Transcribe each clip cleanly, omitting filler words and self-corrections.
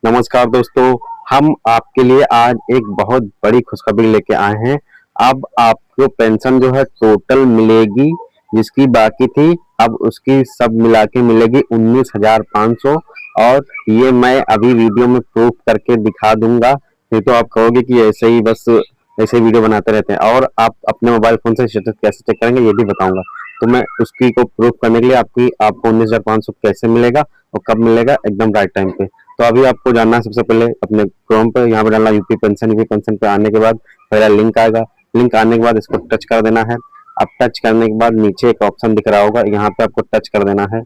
नमस्कार दोस्तों, हम आपके लिए आज एक बहुत बड़ी खुशखबरी लेके आए हैं। अब आपको पेंशन जो है टोटल मिलेगी, जिसकी बाकी थी अब उसकी सब मिला के मिलेगी 19,500। और ये मैं अभी वीडियो में प्रूफ करके दिखा दूंगा। नहीं तो आप कहोगे कि ऐसे ही बस ऐसे ही वीडियो बनाते रहते हैं। और आप अपने मोबाइल फोन से स्टेटस कैसे चेक करेंगे ये भी बताऊंगा। तो मैं उसकी को प्रूफ करने के लिए आपको 19,500 कैसे मिलेगा और कब मिलेगा एकदम राइट टाइम पे। तो अभी आपको जानना है सबसे पहले अपने क्रोम पे यहाँ पे डालना यूपी पेंशन पे आने के बाद पहला लिंक आएगा। लिंक आने के बाद इसको टच कर देना है। अब टच करने के बाद नीचे एक ऑप्शन दिख रहा होगा, यहाँ पे आपको टच कर देना है।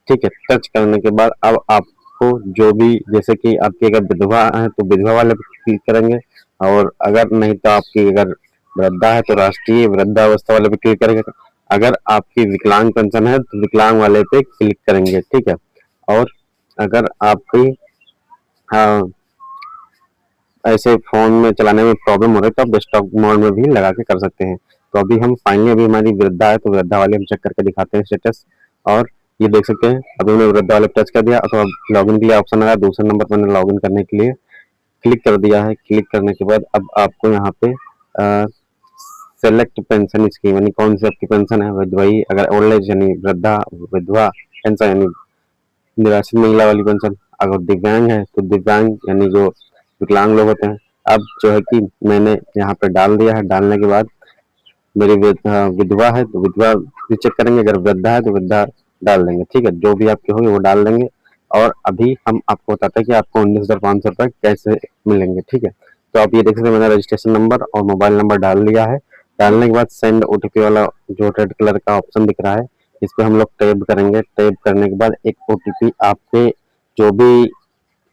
ठीक है, टच करने के बाद अब आपको जो भी जैसे कि आपकी अगर विधवा है तो विधवा वाले पे क्लिक करेंगे, और अगर नहीं तो आपकी अगर वृद्धा है तो राष्ट्रीय वृद्धावस्था वाले पे क्लिक करेंगे। अगर आपकी विकलांग पेंशन है तो विकलांग वाले पे क्लिक करेंगे। ठीक है, और अगर आपकी हाँ ऐसे फोन में चलाने में प्रॉब्लम हो रही है तो आप डेस्कटॉप मोड में भी लगा के कर सकते हैं। तो अभी हम फाइनली अभी हमारी वृद्धा है तो वृद्धा वाले हम चेक करके दिखाते हैं स्टेटस। और ये देख सकते हैं अभी हमने वृद्धा वाले पे टच कर दिया, तो अब लॉगिन के लिए ऑप्शन आया। दूसरे नंबर पर मैंने लॉगिन करने के लिए क्लिक कर दिया है। क्लिक करने के बाद अब आपको यहाँ पे सेलेक्ट पेंशन स्कीम यानी कौन सी आपकी पेंशन है, वही अगर ओल्ड एज यानी वृद्धा विधवा पेंशन यानी निराश्रित महिला वाली पेंशन, अगर दिव्यांग है तो दिव्यांग यानी जो विकलांग लोग होते हैं। अब जो है कि मैंने यहाँ पे डाल दिया है। डालने के बाद मेरी विधवा है तो विधवा भी चेक करेंगे, अगर वृद्धा है तो वृद्धा डाल देंगे। ठीक है, जो भी आपके होगी वो डाल देंगे। और अभी हम आपको बताते हैं कि आपको 19,500 रुपये कैसे मिलेंगे। ठीक है, तो आप ये देख सकते हैं मैंने रजिस्ट्रेशन नंबर और मोबाइल नंबर डाल दिया है। डालने के बाद सेंड ओटीपी वाला जो रेड कलर का ऑप्शन दिख रहा है इस पर हम लोग टैप करेंगे। टैप करने के बाद एक ओटीपी आपके जो भी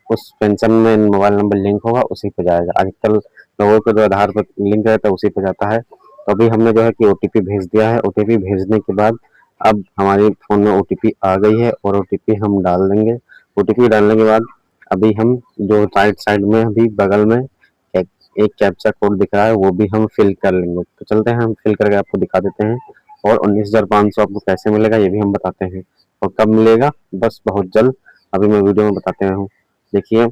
उस पेंशन में मोबाइल नंबर लिंक होगा उसी पे जाएगा। आजकल लोगों के जो आधार पर लिंक रहता है उसी पे जाता है। तो अभी हमने जो है कि ओटीपी भेज दिया है। ओटीपी भेजने के बाद अब हमारे फोन में ओटीपी आ गई है और ओटीपी हम डाल देंगे। ओटीपी डालने के बाद अभी हम जो राइट साइड में अभी बगल में एक कैप्चा कोड दिख रहा है वो भी हम फिल कर लेंगे। तो चलते हैं, हम फिल करके आपको दिखा देते हैं। और 19,500 आपको कैसे मिलेगा ये भी हम बताते हैं, और कब मिलेगा बस बहुत जल्द अभी मैं वीडियो में बताते हूँ। देखिए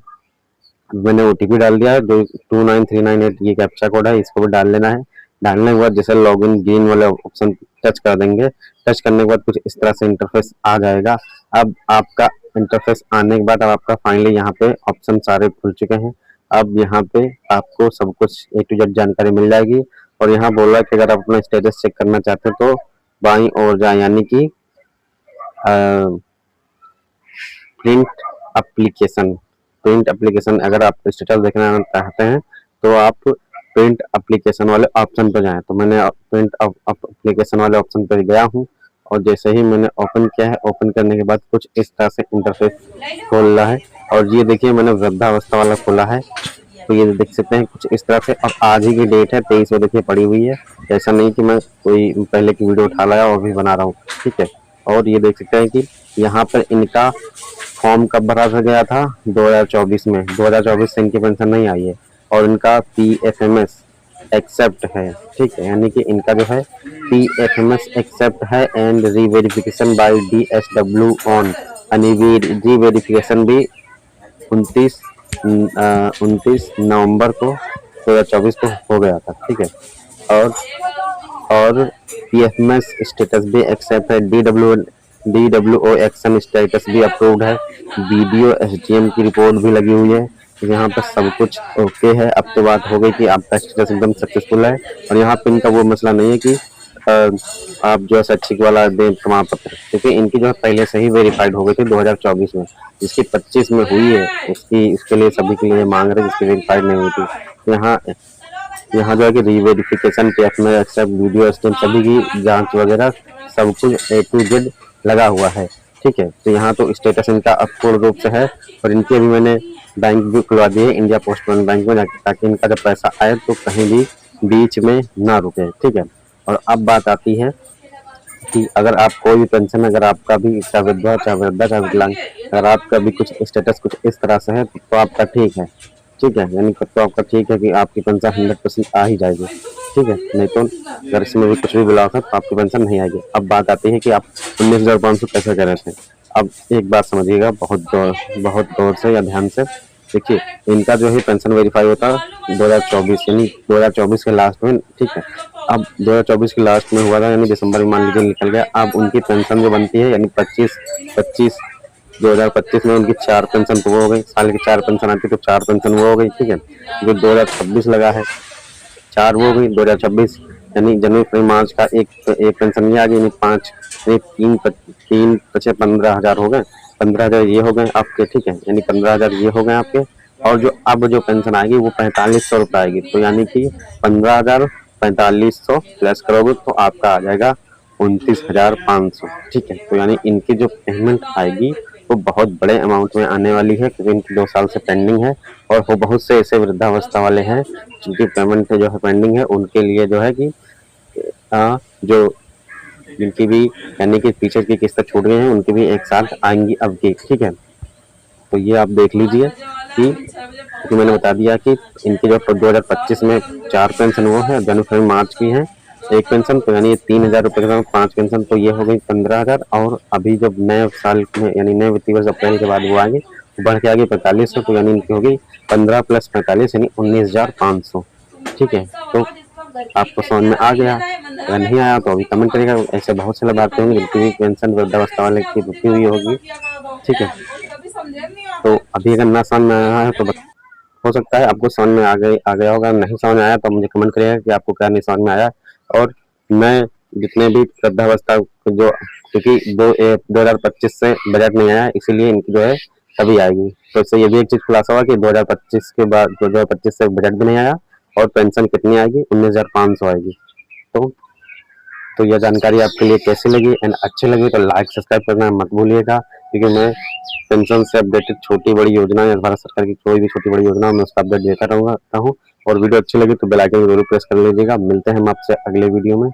मैंने ओटीपी डाल दिया है, जो 29398 ये कैप्चा कोड है, इसको भी डाल लेना है। डालने के बाद जैसे लॉगिन ग्रीन वाले ऑप्शन टच कर देंगे। टच करने के बाद कुछ इस तरह से इंटरफेस आ जाएगा। अब आपका इंटरफेस आने के बाद अब आपका फाइनली यहाँ पे ऑप्शन सारे खुल चुके हैं। अब यहाँ पे आपको सब कुछ A to Z जानकारी मिल जाएगी। और यहाँ बोल रहा है कि अगर आप अपना स्टेटस चेक करना चाहते हैं तो बाईं ओर जाए, यानी कि प्रिंट एप्लीकेशन अगर आप स्टेटस देखना चाहते हैं तो आप प्रिंट एप्लीकेशन वाले ऑप्शन पर जाएं। तो मैंने प्रिंट एप्लीकेशन वाले ऑप्शन पर गया हूं, और जैसे ही मैंने ओपन किया है, ओपन करने के बाद कुछ इस तरह से इंटरफेस खोल रहा है। और ये देखिए मैंने वृद्धावस्था वाला खोला है, तो ये देख सकते हैं कुछ इस तरह से। और आज ही की डेट है 23 देखिए पड़ी हुई है। ऐसा नहीं कि मैं कोई पहले की वीडियो उठा लाया और भी बना रहा हूँ। ठीक है, और ये देख सकते हैं कि यहाँ पर इनका फॉर्म कब भरा गया था 2024 में। 2024 से इनकी पेंशन नहीं आई है, और इनका PFMS एक्सेप्ट है। ठीक है, यानी कि इनका जो है PFMS एक्सेप्ट है and reverification by DSW on, यानी रीवेरिफिकेशन भी 29 नवंबर को 2024 को हो गया था। ठीक है, और PFMS स्टेटस भी एक्सेप्ट है। DWO एक्शन स्टेटस भी अप्रूव्ड है। वीडियो SDM की रिपोर्ट भी लगी हुई है। यहाँ पर सब कुछ ओके है। अब तो बात हो गई कि आपका स्टेटस एकदम सक्सेसफुल है। और यहाँ पे इनका वो मसला नहीं है कि आप जो है शैक्षिक वाला दें प्रमाण पत्र, क्योंकि इनकी जो है पहले से ही वेरीफाइड हो गई थी 2024 में। जिसकी 25 में हुई है उसके लिए सभी के लिए मांग रहे जिसकी वेरीफाइड नहीं हुई थी। यहाँ जो है कि रीवेरिफिकेशन PFMS एक्सेप्ट वीडियो स्टेम सभी की जांच वगैरह सब कुछ A to Z लगा हुआ है। ठीक है, तो यहाँ तो स्टेटस इनका पूर्ण रूप से है। और इनकी अभी मैंने बैंक भी खुलवा दी है इंडिया पोस्ट पेमेंट बैंक में, ताकि इनका जब पैसा आए तो कहीं भी बीच में ना रुके। ठीक है, और अब बात आती है कि अगर आप कोई भी पेंशन, अगर आपका भी चाहे विधवा चाहे वृद्धा चाहे विकलांग, अगर आपका भी कुछ स्टेटस कुछ इस तरह से है तो आपका ठीक है। ठीक है, यानी तो आपका ठीक है कि आपकी पेंशन 100% आ ही जाएगी। ठीक है, नहीं तो अगर इसमें भी कुछ भी बुलाओ था तो आपकी पेंशन नहीं आएगी। अब बात आती है कि आप 19,500 कैसे कर रहे थे। अब एक बात समझिएगा बहुत गौर से या ध्यान से। देखिए इनका जो है पेंशन वेरीफाई होता है 2024 यानी 2024 के लास्ट में, ठीक है। अब 2024 के लास्ट में हुआ था यानी दिसंबर में मान लीजिए निकल गया। अब उनकी पेंशन जो बनती है यानी 2025 में उनकी 4 पेंशन तो वो हो गई, साल की 4 पेंशन आती तो 4 पेंशन वो हो गई, ठीक है। जो 2026 लगा है 4 वो हो गई 2026 यानी जनवरी फरवरी मार्च का एक पेंशन ये आ गई, यानी 5 तीन 15,000 हो गए, 15,000 ये हो गए आपके, ठीक है। यानी 15,000 ये हो गए आपके। और जो अब जो पेंशन आएगी वो 4500 रुपये आएगी, तो यानी कि 15,000 4500 प्लस करोगे तो आपका आ जाएगा 29,500, ठीक है। तो यानी इनकी जो पेमेंट आएगी वो बहुत बड़े अमाउंट में आने वाली है, क्योंकि इनकी 2 साल से पेंडिंग है। और वो बहुत से ऐसे वृद्धावस्था वाले हैं जिनकी पेमेंट जो है पेंडिंग है, उनके लिए जो है कि जो जिनकी भी यानी कि पीछे की किस्त छूट गई हैं उनकी भी एक साथ आएंगी अब की, ठीक है। तो ये आप देख लीजिए कि मैंने बता दिया कि इनकी जो 2025 में 4 पेंशन वो है, जनवरी फरवरी मार्च की है एक पेंशन, तो यानी 3,000 रुपये के साथ 5 पेंशन, तो ये हो गई 15,000। और अभी जब नए साल में यानी नए वित्तीय वर्ष अप्रैल के बाद वो आएंगे बढ़ के आगे 4500, तो यानी इनकी होगी 15 प्लस 45 यानी 19,500, ठीक है। तो आपको समझ में आ गया, अगर नहीं आया तो अभी कमेंट करिएगा। ऐसे बहुत से लाभार्थी होंगे जिनकी भी पेंशन वृद्धावस्था वाले की रुकी हुई होगी, ठीक है। तो अभी अगर ना समझ में आया है तो हो सकता है आपको समझ में आ गया होगा, नहीं समझ में आया तो मुझे कमेंट करिएगा कि आपको क्या नहीं समझ में आया। और मैं जितने भी वृद्धावस्था जो, क्योंकि 2025 से बजट नहीं आया इसीलिए इनकी जो है तभी आएगी। तो इससे ये भी एक चीज खुलासा हुआ कि 2025 के बाद 2025 से बजट भी नहीं आया और पेंशन कितनी आएगी 19,500 आएगी। तो यह जानकारी आपके लिए कैसी लगी एंड अच्छी लगी तो लाइक सब्सक्राइब करना मत भूलिएगा, क्योंकि मैं पेंशन से अपडेटेड छोटी बड़ी योजना या भारत सरकार की कोई भी छोटी बड़ी योजना मैं उसका अपडेट देता रहता हूँ। और वीडियो अच्छी लगी तो बेल आइकन जरूर प्रेस कर लीजिएगा। मिलते हैं हम आपसे अगले वीडियो में।